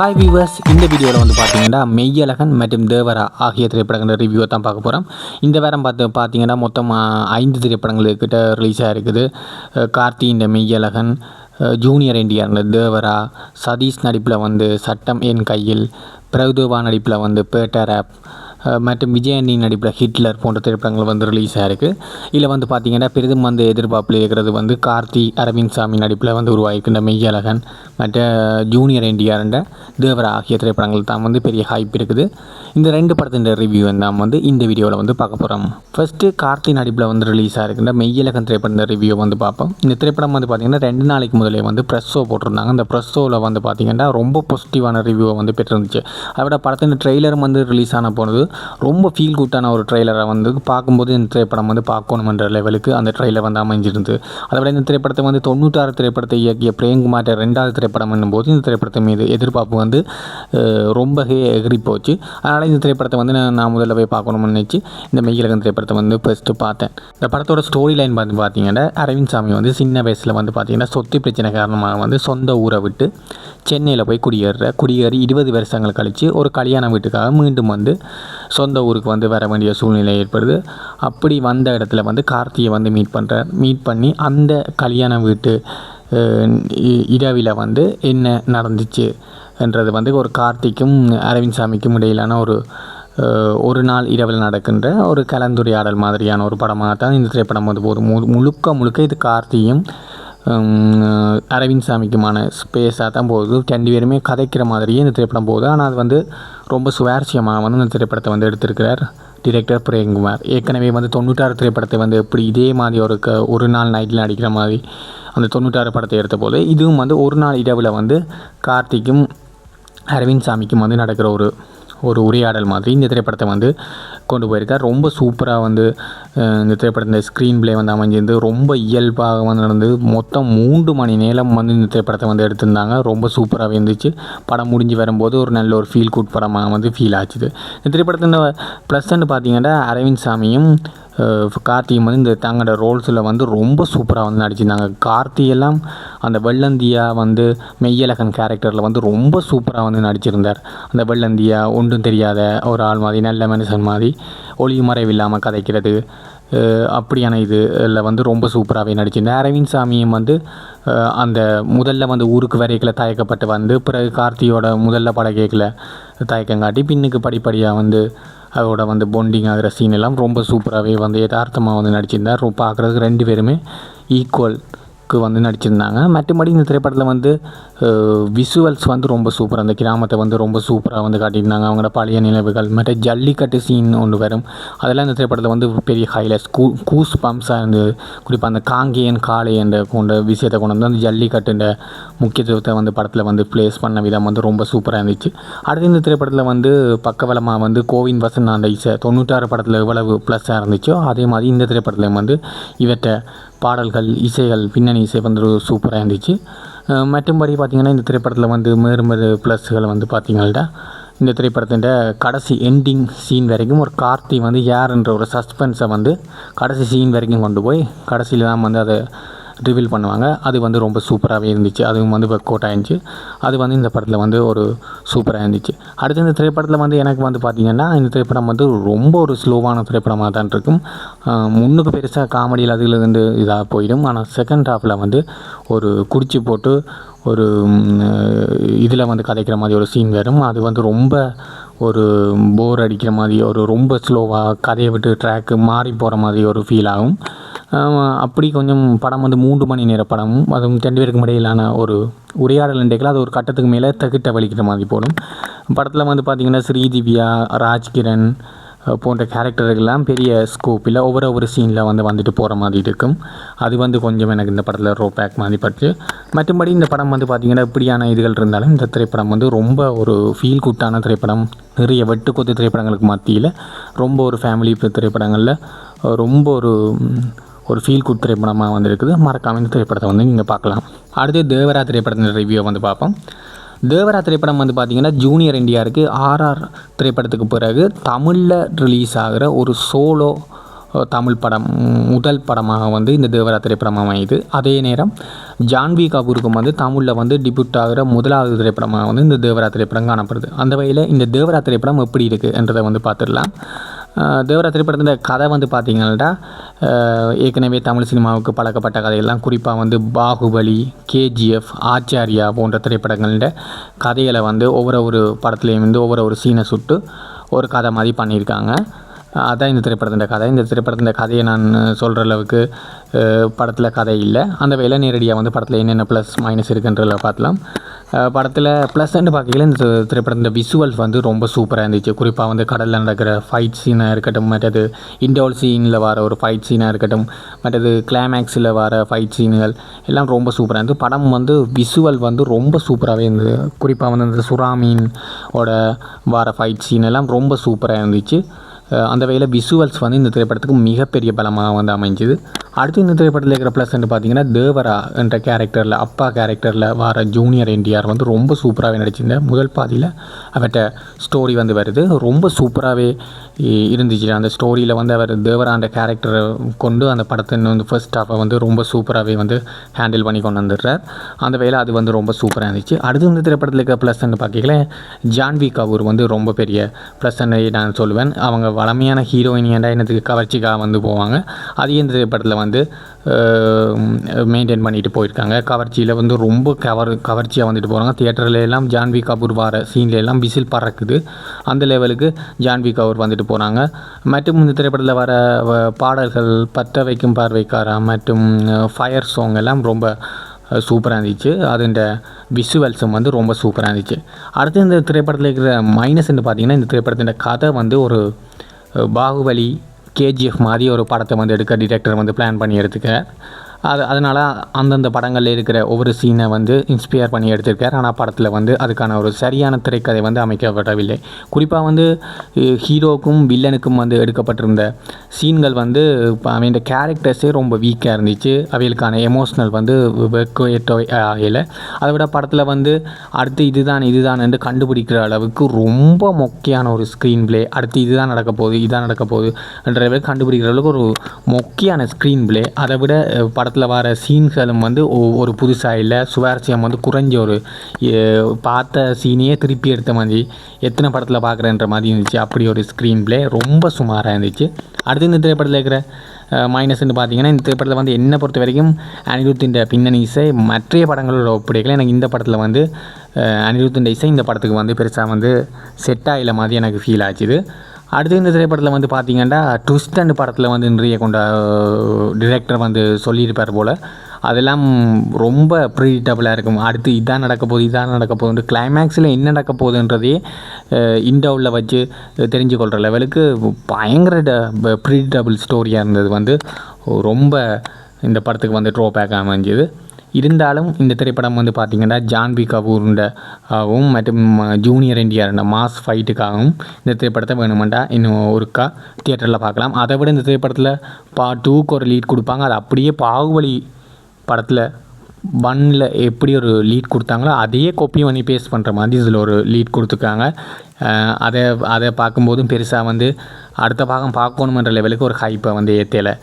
Hi viewers, இந்த வீடியோவில் வந்து பார்த்தீங்கன்னா மெய்யழகன் மற்றும் தேவரா ஆகிய திரைப்படங்களோட ரிவ்யூவை தான் பார்க்க போகிறோம். இந்த வாரம் பார்த்தீங்கன்னா மொத்தம் 5 திரைப்படங்கள்கிட்ட ரிலீஸ் ஆகிருக்குது. கார்த்தியின் மெய்யழகன், ஜூனியர் என்டிஆர் தேவரா, சதீஷ் நடிப்பில் வந்து சட்டம் என் கையில், பிரபுதேவா நடிப்பில் வந்து பேட்டர் ஆப் மற்றும் விஜயண்ணி நடிப்பில் ஹிட்லர் போன்ற திரைப்படங்கள் வந்து ரிலீஸ் ஆகிருக்கு. இதில் வந்து பார்த்திங்கன்னா பெரிதும் வந்து எதிர்பார்ப்பில் இருக்கிறது வந்து கார்த்தி அரவிந்த் சாமி நடிப்பில் வந்து உருவாகிக்கின்ற மெய்யழகன் மற்ற ஜூனியர் என்டிஆர்ன்ற தேவரா ஆகிய திரைப்படங்கள் தான் வந்து பெரிய ஹைப் இருக்குது. இந்த 2 படத்தின் ரிவ்யூ நாம் வந்து இந்த வீடியோவில் வந்து பார்க்க போகிறோம். ஃபஸ்ட்டு கார்த்தி நடிப்பில் வந்து ரிலீஸ் ஆகிருக்கின்ற மெய்யழகன் திரைப்பட ரிவ்யூ வந்து பார்ப்போம். இந்த திரைப்படம் வந்து பார்த்திங்கன்னா 2 நாளைக்கு முதலே வந்து ப்ரெஸ் ஷோ போட்டிருந்தாங்க. அந்த ப்ரெஸ் ஷோவில் வந்து பார்த்திங்கன்னா ரொம்ப பாசிட்டிவான ரிவ்யூவை வந்து பெற்றிருந்துச்சு. அதோட படத்தின் ட்ரெய்லரும் வந்து ரிலீஸ் ஆன போனது ரொம்ப ஃபீல் குட்டான ஒரு ட்ரெய்லரை வந்து பார்க்கும்போது இந்த திரைப்படம் வந்து பார்க்கணுமென்ற லெவலுக்கு அந்த ட்ரெய்லர் வந்து அமைஞ்சிருந்து. அதை விட இந்த திரைப்படத்தை வந்து 96 திரைப்படத்தை இயக்கிய பிரேம்குமார் 2வது திரைப்படம் என்னும்போது இந்த திரைப்படத்தின் மீது எதிர்பார்ப்பு வந்து ரொம்பவே எகிரி போச்சு. அதனால் இந்த திரைப்படத்தை வந்து நான் முதல்ல போய் பார்க்கணும்னு நினச்சி இந்த மெய்யழகன் திரைப்படத்தை வந்து ஃபஸ்ட்டு பார்த்தேன். இந்த படத்தோட ஸ்டோரி லைன் பார்த்தீங்கன்னா அரவிந்த் சாமி வந்து சின்ன வயசில் வந்து பார்த்திங்கன்னா சொத்து பிரச்சனை காரணமாக வந்து சொந்த ஊரை விட்டு சென்னையில் போய் குடியேறி 20 வருஷங்கள் கழித்து ஒரு கல்யாண வீட்டுக்காக மீண்டும் வந்து சொந்த ஊருக்கு வந்து வர வேண்டிய சூழ்நிலை ஏற்படுது. அப்படி வந்த இடத்துல வந்து கார்த்தியை வந்து மீட் பண்ணி அந்த கல்யாண வீட்டு இரவில் வந்து என்ன நடந்துச்சு என்றது வந்து ஒரு கார்த்திக்கும் அரவிந்த் சாமிக்கும் இடையிலான ஒரு நாள் இரவில் நடக்கின்ற ஒரு கலந்துரையாடல் மாதிரியான ஒரு படமாக தான் இந்த திரைப்படம் வந்து போகுது. முழுக்க இது கார்த்தியும் அரவிந்த் சாமிக்குமான ஸ்பேஸாக தான் போகுது. 2 பேருமே கதைக்கிற மாதிரியே இந்த திரைப்படம் போகுது. ஆனால் அது வந்து ரொம்ப சுவாரஸ்யமாக வந்து இந்த திரைப்படத்தை வந்து எடுத்திருக்கிறார் டிரெக்டர் பிரேம்குமார். ஏற்கனவே வந்து 96 திரைப்படத்தை வந்து எப்படி இதே மாதிரி ஒரு நாள் நைட்டில் நடிக்கிற மாதிரி அந்த 96 படத்தை எடுத்த போது இதுவும் வந்து ஒரு நாள் இரவில் வந்து கார்த்திக்கும் அரவிந்த் சாமிக்கும் வந்து நடக்கிற ஒரு உரையாடல் மாதிரி இந்த திரைப்படத்தை வந்து கொண்டு போயிருக்கார். ரொம்ப சூப்பராக வந்து இந்த திரைப்படத்தின் ஸ்க்ரீன் பிளே வந்து அமைஞ்சிருந்து ரொம்ப இயல்பாக வந்து நடந்து மொத்தம் 3 மணி நேரம் வந்து இந்த திரைப்படத்தை வந்து எடுத்திருந்தாங்க. ரொம்ப சூப்பராகவே இருந்துச்சு. படம் முடிஞ்சு வரும்போது ஒரு நல்ல ஒரு ஃபீல் குட் படமாக வந்து ஃபீல் ஆச்சுது. இந்த திரைப்படத்தின் ப்ளஸ்ன்னு பார்த்தீங்கன்னா அரவிந்த் சாமியும் கார்த்தியும் வந்து இந்த தங்களோட ரோல்ஸில் வந்து ரொம்ப சூப்பராக வந்து நடிச்சிருந்தாங்க. கார்த்தியெல்லாம் அந்த வெள்ளந்தியா வந்து மெய்யழகன் கேரக்டரில் வந்து ரொம்ப சூப்பராக வந்து நடிச்சிருந்தார். அந்த வெள்ளந்தியா ஒன்றும் தெரியாத ஒரு ஆள் மாதிரி நல்ல மனுஷன் மாதிரி ஒளிவு மறைவில்லாமல் கதைக்கிறது அப்படியான இதில் வந்து ரொம்ப சூப்பராகவே நடிச்சிருந்தார். அரவிந்த் சாமியும் வந்து அந்த முதல்ல வந்து ஊருக்கு வரைக்கில் தயக்கப்பட்டு வந்து பிறகு கார்த்தியோட முதல்ல பழகைக்கில் தயக்கம் காட்டி பின்னுக்கு படிப்படியாக வந்து அதோட வந்து பாண்டிங் ஆகிற சீன் எல்லாம் ரொம்ப சூப்பராகவே வந்து யதார்த்தமாக வந்து நடிச்சிருந்தார். பார்க்குறதுக்கு 2 பேருமே ஈக்குவலுக்கு வந்து நடிச்சிருந்தாங்க. மற்றபடி இந்த திரைப்படத்தில் வந்து விஷுவல்ஸ் வந்து ரொம்ப சூப்பராக அந்த கிராமத்தை வந்து ரொம்ப சூப்பராக வந்து காட்டியிருந்தாங்க. அவங்களோட பழைய நினைவுகள் மற்ற ஜல்லிக்கட்டு சீன் ஒன்று வரும். அதெல்லாம் இந்த திரைப்படத்தில் வந்து பெரிய ஹைலைட்ஸ் கூஸ் பம்ப்ஸாக இருந்தது. குறிப்பாக அந்த காங்கேயன் காளை என்ற விஷயத்தை கொண்டு வந்து அந்த ஜல்லிக்கட்டுன்ற முக்கியத்துவத்தை வந்து படத்தில் வந்து ப்ளேஸ் பண்ண விதம் வந்து ரொம்ப சூப்பராக இருந்துச்சு. அடுத்து இந்த திரைப்படத்தில் வந்து பக்கவலமாக வந்து கோவிந்த் வசந்த் அந்த இசை 96 படத்தில் எவ்வளவு ப்ளஸ்ஸாக இருந்துச்சோ அதே மாதிரி இந்த திரைப்படத்தில் வந்து இவற்றை பாடல்கள் இசைகள் பின்னணி இசை வந்து சூப்பராக இருந்துச்சு. மற்றும்படி பார்த்திங்கன்னா இந்த திரைப்படத்தில் வந்து மேறு ப்ளஸ்களை வந்து பார்த்திங்கன்னா இந்த திரைப்படத்தின் கடைசி எண்டிங் சீன் வரைக்கும் ஒரு கார்த்தி வந்து யாருன்ற ஒரு சஸ்பென்ஸை வந்து கடைசி சீன் வரைக்கும் கொண்டு போய் கடைசியில் தான் வந்து அதை ரிவீல் பண்ணுவாங்க. அது வந்து ரொம்ப சூப்பராகவே இருந்துச்சு. அதுவும் வந்து ஒர்க் அவுட் ஆயிருந்துச்சு. அது வந்து இந்த படத்தில் வந்து ஒரு சூப்பராக இருந்துச்சு. அடுத்து இந்த திரைப்படத்தில் வந்து எனக்கு வந்து பார்த்திங்கன்னா இந்த திரைப்படம் வந்து ரொம்ப ஒரு ஸ்லோவான திரைப்படமாக தான் இருக்கும். முன்னுக்கு பெருசாக காமெடியில் அதில் வந்து இதாக போயிடும். ஆனால் செகண்ட் ஹாஃபில் வந்து ஒரு குடிச்சு போட்டு ஒரு இதில் வந்து கதைக்கிற மாதிரி ஒரு சீன் வரும். அது வந்து ரொம்ப ஒரு போர் அடிக்கிற மாதிரி ரொம்ப ஸ்லோவாக கதையை விட்டு ட்ராக்கு மாறி போகிற மாதிரி ஒரு ஃபீல் ஆகும். அப்படி கொஞ்சம் படம் வந்து 3 மணி நேர படம், அதுவும் 2 பேருக்கு இடையிலான ஒரு உரையாடல் இன்றைக்கெல்லாம் அது ஒரு கட்டத்துக்கு மேலே தகிட்ட வலிக்கிற மாதிரி போடும். படத்தில் வந்து பார்த்திங்கன்னா ஸ்ரீதிவ்யா, ராஜ்கிரண் போன்ற கேரக்டர்கள்லாம் பெரிய ஸ்கோப்பில் ஒவ்வொரு சீனில் வந்துட்டு போகிற மாதிரி இருக்கும். அது வந்து கொஞ்சம் எனக்கு இந்த படத்தில் ரோபேக் மாதிரி பட்டு. மற்றபடி இந்த படம் வந்து பார்த்திங்கன்னா இப்படியான இதுகள் இருந்தாலும் இந்த திரைப்படம் வந்து ரொம்ப ஒரு ஃபீல் குட்டான திரைப்படம். நிறைய வெட்டுக்கொத்து திரைப்படங்களுக்கு மத்தியில் ரொம்ப ஒரு ஃபேமிலி திரைப்படங்களில் ரொம்ப ஒரு ஃபீல் குட் திரைப்படமாக வந்துருக்குது. மறக்காமல் இந்த திரைப்படத்தை வந்து நீங்கள் பார்க்கலாம். அடுத்து தேவரா திரைப்படத்தின் ரிவ்யூவை வந்து பார்ப்போம். தேவரா திரைப்படம் வந்து பார்த்திங்கன்னா ஜூனியர் என்டிஆருக்கு ஆர்ஆர் திரைப்படத்துக்கு பிறகு தமிழில் ரிலீஸ் ஆகிற ஒரு சோலோ தமிழ் படம் முதல் படமாக வந்து இந்த தேவரா திரைப்படம் அமையுது. அதே நேரம் ஜான்வி கபூருக்கும் வந்து தமிழில் வந்து டிபியூட் ஆகிற முதலாவது திரைப்படமாக வந்து இந்த தேவரா திரைப்படம் காணப்படுது. அந்த வகையில் இந்த தேவரா திரைப்படம் எப்படி இருக்குது என்றதை வந்து பார்த்துடலாம். தேவரா திரைப்படத்தின் கதை வந்து பார்த்திங்கன்னா ஏற்கனவே தமிழ் சினிமாவுக்கு பழக்கப்பட்ட கதையெல்லாம், குறிப்பாக வந்து பாகுபலி, கேஜிஎஃப், ஆச்சாரியா போன்ற திரைப்படங்களோட கதைகளை வந்து ஒவ்வொரு படத்துலேயும் வந்து ஒவ்வொரு சீனை சுட்டு ஒரு கதை மாதிரி பண்ணியிருக்காங்க. அதுதான் இந்த திரைப்படத்தின் கதை. இந்த திரைப்படத்தின் கதையை நான் சொல்கிற அளவுக்கு படத்தில் கதை இல்லை. அந்த வேலை நேரடியாக வந்து படத்தில் என்னென்ன ப்ளஸ் மைனஸ் இருக்குன்றத பார்க்கலாம். படத்தில் ப்ளஸ்ன்னு பார்க்கல இந்த திரைப்படத்தின் விசுவல்ஸ் வந்து ரொம்ப சூப்பராக இருந்துச்சு. குறிப்பாக வந்து கடலில் நடக்கிற ஃபைட் சீனாக இருக்கட்டும், மற்றது இன்டோல் சீனில் வர ஒரு ஃபைட் சீனாக இருக்கட்டும், மற்றது கிளைமேக்ஸில் வர ஃபைட் சீன்கள் எல்லாம் ரொம்ப சூப்பராக இருந்தது. படம் வந்து விசுவல் வந்து ரொம்ப சூப்பராகவே இருந்தது. குறிப்பாக வந்து இந்த சுறாமீனோட வர ஃபைட் சீன் எல்லாம் ரொம்ப சூப்பராக இருந்துச்சு. அந்த வகையில் விசுவல்ஸ் வந்து இந்த திரைப்படத்துக்கு மிகப்பெரிய பலமாக வந்து அமைஞ்சுது. அடுத்து இந்த திரைப்படத்தில் இருக்கிற ப்ளஸ்ன்னு பார்த்தீங்கன்னா தேவரா என்ற கேரக்டரில், அப்பா கேரக்டரில் வர ஜூனியர் என்டிஆர் வந்து ரொம்ப சூப்பராகவே நடிச்சிருந்தேன். முதல் பாதியில் அவர்கிட்ட ஸ்டோரி வந்து வருது, ரொம்ப சூப்பராகவே இருந்துச்சு. அந்த ஸ்டோரியில் வந்து அவர் தேவரான்ற கேரக்டரை கொண்டு அந்த படத்தை வந்து ஃபர்ஸ்ட் ஹாஃபை வந்து ரொம்ப சூப்பராகவே வந்து ஹேண்டில் பண்ணி கொண்டு வந்துடுறார். அந்த வேலை அது வந்து ரொம்ப சூப்பராக இருந்துச்சு. அடுத்து இந்த திரைப்படத்தில் இருக்கிற ப்ளஸ்ன்னு பார்க்கல ஜான்வி கபூர் வந்து ரொம்ப பெரிய ப்ளஸ்ன்னு நான் சொல்லுவேன். அவங்க வளமையான ஹீரோயினியாண்டா என்னத்துக்கு கவர்ச்சிக்காக வந்து போவாங்க. அதையும் இந்த திரைப்படத்தில் வந்து மெயின்டைன் பண்ணிட்டு போயிருக்காங்க. கவர்ச்சியில் வந்து ரொம்ப கவர்ச்சியாக வந்துட்டு போகிறாங்க. தியேட்டரில் எல்லாம் ஜான்வி கபூர் வர சீனில் எல்லாம் விசில் பறக்குது. அந்த லெவலுக்கு ஜான்வி கபூர் வந்துட்டு போகிறாங்க. மற்றும் இந்த திரைப்படத்தில் வர பாடல்கள் பற்ற வைக்கும் பார்வைக்காரா மற்றும் ஃபயர் சாங் எல்லாம் ரொம்ப சூப்பராக இருந்துச்சு. அதுன்ற விசுவல்ஸும் வந்து ரொம்ப சூப்பராக இருந்துச்சு. அடுத்து இந்த திரைப்படத்தில் இருக்கிற மைனஸ்ன்னு பார்த்திங்கன்னா இந்த திரைப்படத்தின் கதை வந்து ஒரு பாகுபலி, கேஜிஎஃப் மாதிரி ஒரு படத்தை வந்து எடுக்க டிரெக்டர் வந்து பிளான் பண்ணி எடுத்துக்க. அதனால் அந்தந்த படங்களில் இருக்கிற ஒவ்வொரு சீனை வந்து இன்ஸ்பயர் பண்ணி எடுத்திருக்கார். ஆனால் படத்தில் வந்து அதுக்கான ஒரு சரியான திரைக்கதை வந்து அமைக்கப்படவில்லை. குறிப்பாக வந்து ஹீரோக்கும் வில்லனுக்கும் வந்து எடுக்கப்பட்டிருந்த சீன்கள் வந்து அவன் கேரக்டர்ஸே ரொம்ப வீக்காக இருந்துச்சு. அவைகளுக்கான எமோஷ்னல் வந்து ஆகலை. அதை விட படத்தில் வந்து அடுத்து இதுதான் என்று கண்டுபிடிக்கிற அளவுக்கு ரொம்ப மொக்கையான ஒரு ஸ்க்ரீன் பிளே, அடுத்து இதான் நடக்க போகுது என்ற கண்டுபிடிக்கிற அளவுக்கு ஒரு மொக்கையான ஸ்க்ரீன் பிளே. அதை விட படத்தில் வர சீன்களும் வந்து ஒரு புதுசாக இல்லை, சுவாரஸ்யம் வந்து குறைஞ்ச ஒரு பார்த்த சீனையே திருப்பி எடுத்த மாதிரி எத்தனை படத்தில் பார்க்குறேன்ற மாதிரி இருந்துச்சு. அப்படி ஒரு ஸ்க்ரீன் பிளே ரொம்ப சுமாராக இருந்துச்சு. அடுத்து இந்த திரைப்படத்தில் இருக்கிற மைனஸ்ன்னு பார்த்தீங்கன்னா இந்த திரைப்படத்தில் வந்து என்னை பொறுத்த வரைக்கும் அனிருத்தின் பின்னணி இசை மற்ற படங்களோட ஒப்படைக்கல. எனக்கு இந்த படத்தில் வந்து அனிருத்தின் இசை இந்த படத்துக்கு வந்து பெருசாக வந்து செட் ஆகலை மாதிரி எனக்கு ஃபீல் ஆச்சுது. அடுத்து இந்த திரைப்படத்தில் வந்து பார்த்திங்கன்னா ட்விஸ்ட் அண்ட் படத்தில் வந்து நிறைய டிரெக்டர் வந்து சொல்லியிருப்பார் போல். அதெல்லாம் ரொம்ப ப்ரிடிக்டபுளாக இருக்கும். அடுத்து இதான் நடக்க போகுது கிளைமேக்ஸில் என்ன நடக்க போகுதுன்றதே இன்டர்வலில் வச்சு தெரிஞ்சுக்கொள்கிற லெவலுக்கு பயங்கர ப்ரிடிக்டபுள் ஸ்டோரியாக இருந்தது வந்து ரொம்ப இந்த படத்துக்கு வந்து ட்ரோபேக் அமைஞ்சுது. இருந்தாலும் இந்த திரைப்படம் வந்து பார்த்திங்கன்னா ஜான்வி கபூருண்டாகவும் மற்றும் ஜூனியர் என்டிஆர் மாஸ் ஃபைட்டுக்காகவும் இந்த திரைப்படத்தை வேணுமெண்டா இன்னும் ஒருக்கா தியேட்டரில் பார்க்கலாம். அதை விட இந்த திரைப்படத்தில் பார்ட் 2க்கு ஒரு லீட் கொடுப்பாங்க. அது அப்படியே பாகுபலி படத்தில் 1ல் எப்படி ஒரு லீட் கொடுத்தாங்களோ அதையே காப்பி பண்ணி பேஸ்ட் பண்ணுற மாதிரி இதில் ஒரு லீட் கொடுத்துருக்காங்க. அதை பார்க்கும்போதும் பெருசாக வந்து அடுத்த பாகம் பார்க்கணுமென்ற லெவலுக்கு ஒரு ஹைப்பை வந்து ஏற்றலை.